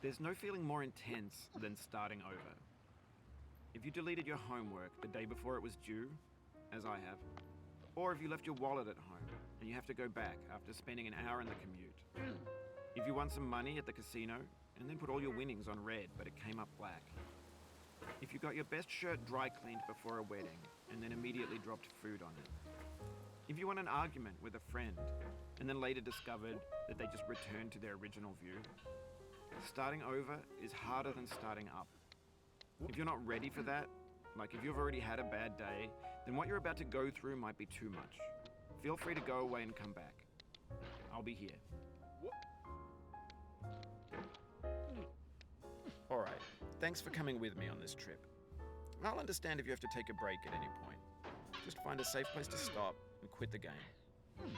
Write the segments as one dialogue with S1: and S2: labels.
S1: There's no feeling more intense than starting over. If you deleted your homework the day before it was due, as I have, or if you left your wallet at home and you have to go back after spending an hour in the commute. If you won some money at the casino and then put all your winnings on red but it came up black. If you got your best shirt dry cleaned before a wedding and then immediately dropped food on it. If you won an argument with a friend and then later discovered that they just returned to their original view. Starting over is harder than starting up. If you're not ready for that, like if you've already had a bad day, then what you're about to go through might be too much. Feel free to go away and come back. I'll be here. Alright, thanks for coming with me on this trip. I'll understand if you have to take a break at any point. Just find a safe place to stop and quit the game.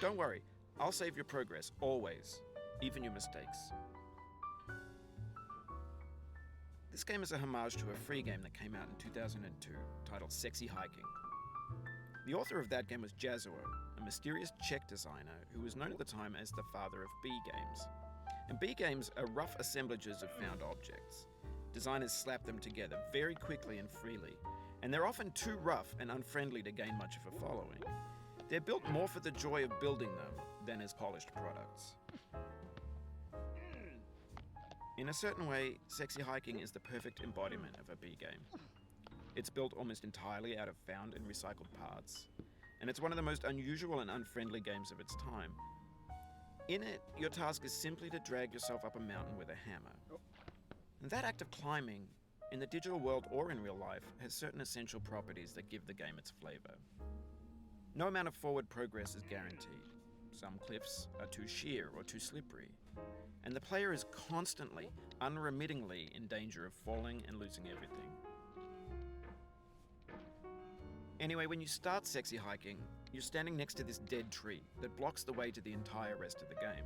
S1: Don't worry, I'll save your progress, always, even your mistakes. This game is a homage to a free game that came out in 2002, titled Sexy Hiking. The author of that game was Jazuo, a mysterious Czech designer who was known at the time as the father of B games. And B games are rough assemblages of found objects. Designers slap them together very quickly and freely, and they're often too rough and unfriendly to gain much of a following. They're built more for the joy of building them than as polished products. In a certain way, Sexy Hiking is the perfect embodiment of a B game. It's built almost entirely out of found and recycled parts, and it's one of the most unusual and unfriendly games of its time. In it, your task is simply to drag yourself up a mountain with a hammer. And that act of climbing, in the digital world or in real life, has certain essential properties that give the game its flavor. No amount of forward progress is guaranteed. Some cliffs are too sheer or too slippery, and the player is constantly, unremittingly in danger of falling and losing everything. Anyway, when you start Sexy Hiking, you're standing next to this dead tree that blocks the way to the entire rest of the game.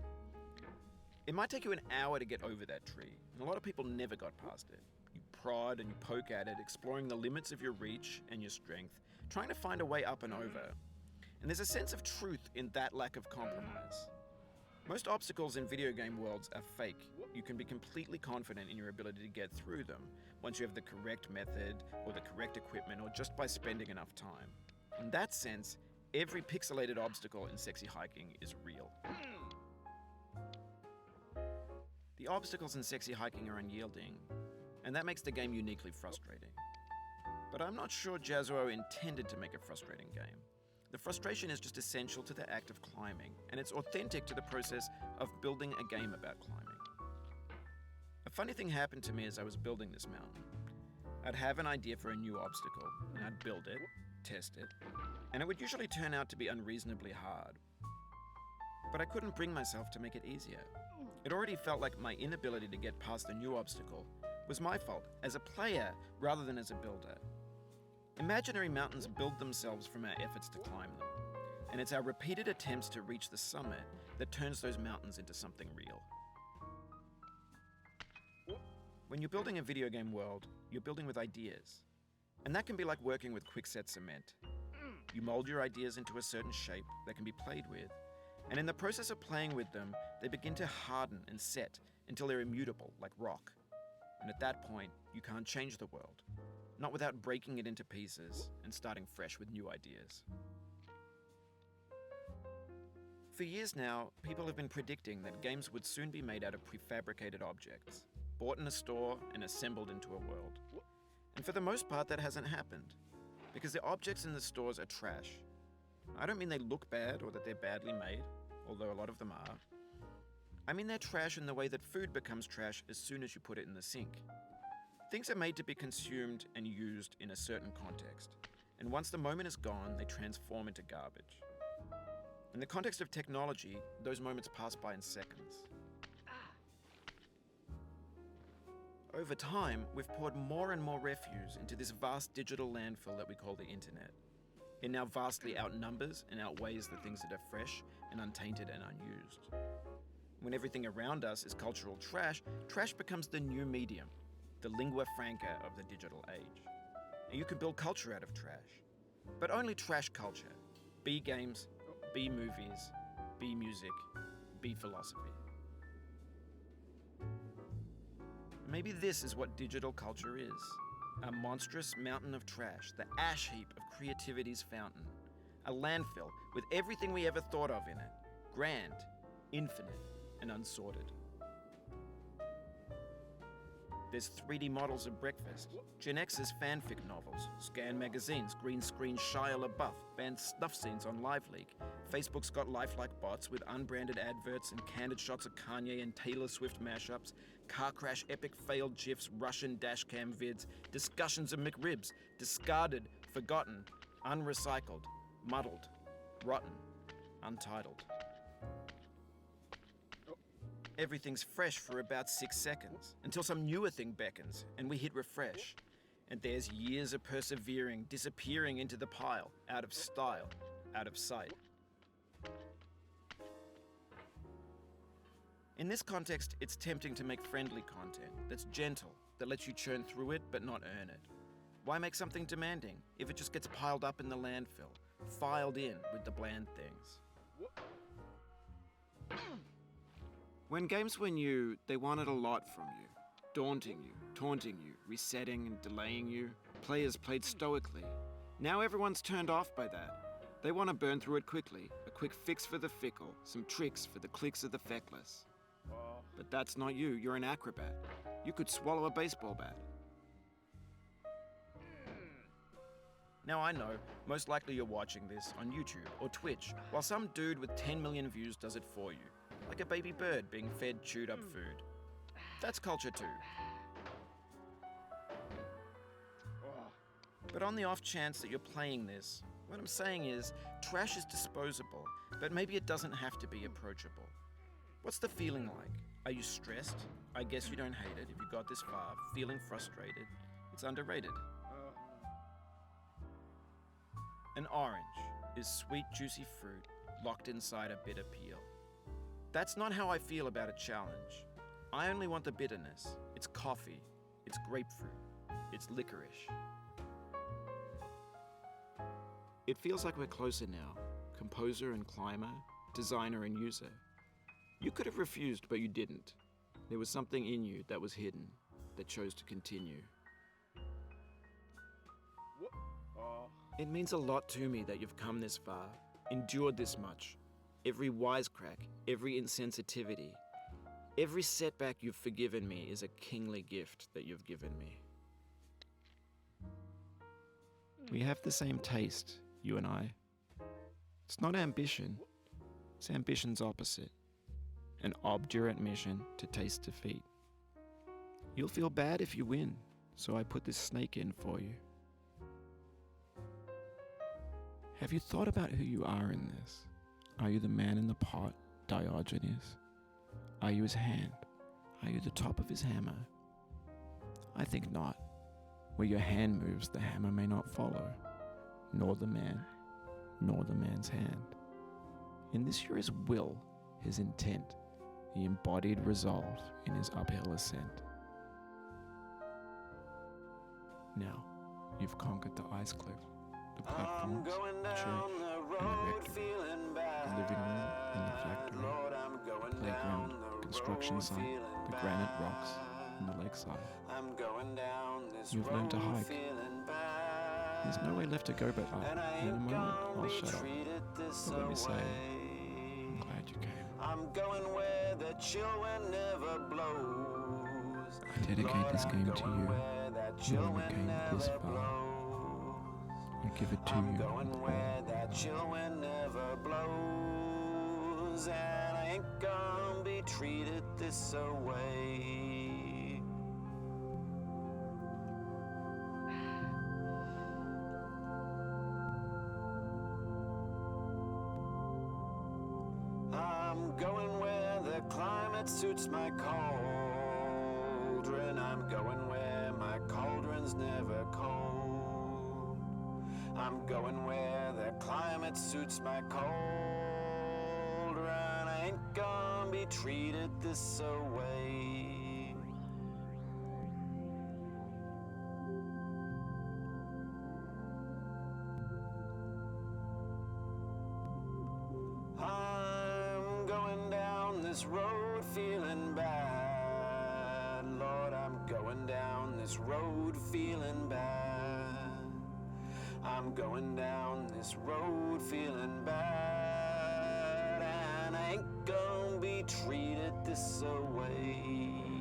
S1: It might take you an hour to get over that tree, and a lot of people never got past it. You prod and you poke at it, exploring the limits of your reach and your strength, trying to find a way up and over. And there's a sense of truth in that lack of compromise. Most obstacles in video game worlds are fake. You can be completely confident in your ability to get through them once you have the correct method or the correct equipment or just by spending enough time. In that sense, every pixelated obstacle in Sexy Hiking is real. The obstacles in Sexy Hiking are unyielding, and that makes the game uniquely frustrating. But I'm not sure Jazuo intended to make a frustrating game. The frustration is just essential to the act of climbing, and it's authentic to the process of building a game about climbing. A funny thing happened to me as I was building this mountain. I'd have an idea for a new obstacle, and I'd build it, test it, and it would usually turn out to be unreasonably hard. But I couldn't bring myself to make it easier. It already felt like my inability to get past the new obstacle was my fault as a player rather than as a builder. Imaginary mountains build themselves from our efforts to climb them, and it's our repeated attempts to reach the summit that turns those mountains into something real. When you're building a video game world, you're building with ideas, and that can be like working with quickset cement. You mold your ideas into a certain shape that can be played with, and in the process of playing with them, they begin to harden and set until they're immutable, like rock. And at that point, you can't change the world. Not without breaking it into pieces and starting fresh with new ideas. For years now, people have been predicting that games would soon be made out of prefabricated objects, bought in a store and assembled into a world. And for the most part, that hasn't happened, because the objects in the stores are trash. I don't mean they look bad or that they're badly made, although a lot of them are. I mean they're trash in the way that food becomes trash as soon as you put it in the sink. Things are made to be consumed and used in a certain context, and once the moment is gone, they transform into garbage. In the context of technology, those moments pass by in seconds. Over time, we've poured more and more refuse into this vast digital landfill that we call the internet. It now vastly outnumbers and outweighs the things that are fresh and untainted and unused. When everything around us is cultural trash, trash becomes the new medium, the lingua franca of the digital age. And you can build culture out of trash, but only trash culture. B games, B movies, B music, B philosophy. Maybe this is what digital culture is. A monstrous mountain of trash, the ash heap of creativity's fountain. A landfill with everything we ever thought of in it. Grand, infinite, and unsorted. There's 3D models of breakfast, Gen X's fanfic novels, scan magazines, green screen Shia LaBeouf, banned snuff scenes on LiveLeak. Facebook's got lifelike bots with unbranded adverts and candid shots of Kanye and Taylor Swift mashups, car crash epic failed GIFs, Russian dashcam vids, discussions of McRibs, discarded, forgotten, unrecycled, muddled, rotten, untitled. Everything's fresh for about 6 seconds, until some newer thing beckons, and we hit refresh. And there's years of persevering, disappearing into the pile, out of style, out of sight. In this context, it's tempting to make friendly content that's gentle, that lets you churn through it but not earn it. Why make something demanding if it just gets piled up in the landfill, filed in with the bland things? When games were new, they wanted a lot from you. Daunting you, taunting you, resetting and delaying you. Players played stoically. Now everyone's turned off by that. They want to burn through it quickly. A quick fix for the fickle, some tricks for the clicks of the feckless. But that's not you, you're an acrobat. You could swallow a baseball bat. Now I know, most likely you're watching this on YouTube or Twitch, while some dude with 10 million views does it for you. Like a baby bird being fed chewed up food. That's culture too. But on the off chance that you're playing this, what I'm saying is, trash is disposable, but maybe it doesn't have to be approachable. What's the feeling like? Are you stressed? I guess you don't hate it if you got this far. Feeling frustrated? It's underrated. An orange is sweet, juicy fruit locked inside a bitter peel. That's not how I feel about a challenge. I only want the bitterness. It's coffee. It's grapefruit. It's licorice. It feels like we're closer now. Composer and climber, designer and user. You could have refused, but you didn't. There was something in you that was hidden, that chose to continue. It means a lot to me that you've come this far, endured this much. Every wisecrack, every insensitivity, every setback you've forgiven me is a kingly gift that you've given me. We have the same taste, you and I. It's not ambition, it's ambition's opposite. An obdurate mission to taste defeat. You'll feel bad if you win, so I put this snake in for you. Have you thought about who you are in this? Are you the man in the pot, Diogenes? Are you his hand? Are you the top of his hammer? I think not. Where your hand moves, the hammer may not follow, nor the man, nor the man's hand. In this you're his will, his intent, the embodied resolve in his uphill ascent. Now, you've conquered the ice cliff, the platforms, the church, and the rectory, the living room and the factory, playground, construction site, the granite rocks, and the lakeside. You've learned to hike. There's no way left to go but up. In a moment, I'll shut up. But let me say, I'm glad you came. I'm going where the chill wind never blows. I dedicate this game to you, knowing it came this far. I give it to you in all. Where that chill wind never blows, and I ain't gonna be treated this away. I'm going where the climate suits my cauldron. I'm going where my cauldron's never cold. I'm going where the climate suits my cauldron. I ain't gonna be treated this away. I'm going down this road feeling bad. Lord, I'm
S2: this road feeling bad. I'm going down this road feeling bad, and I ain't gonna be treated this way.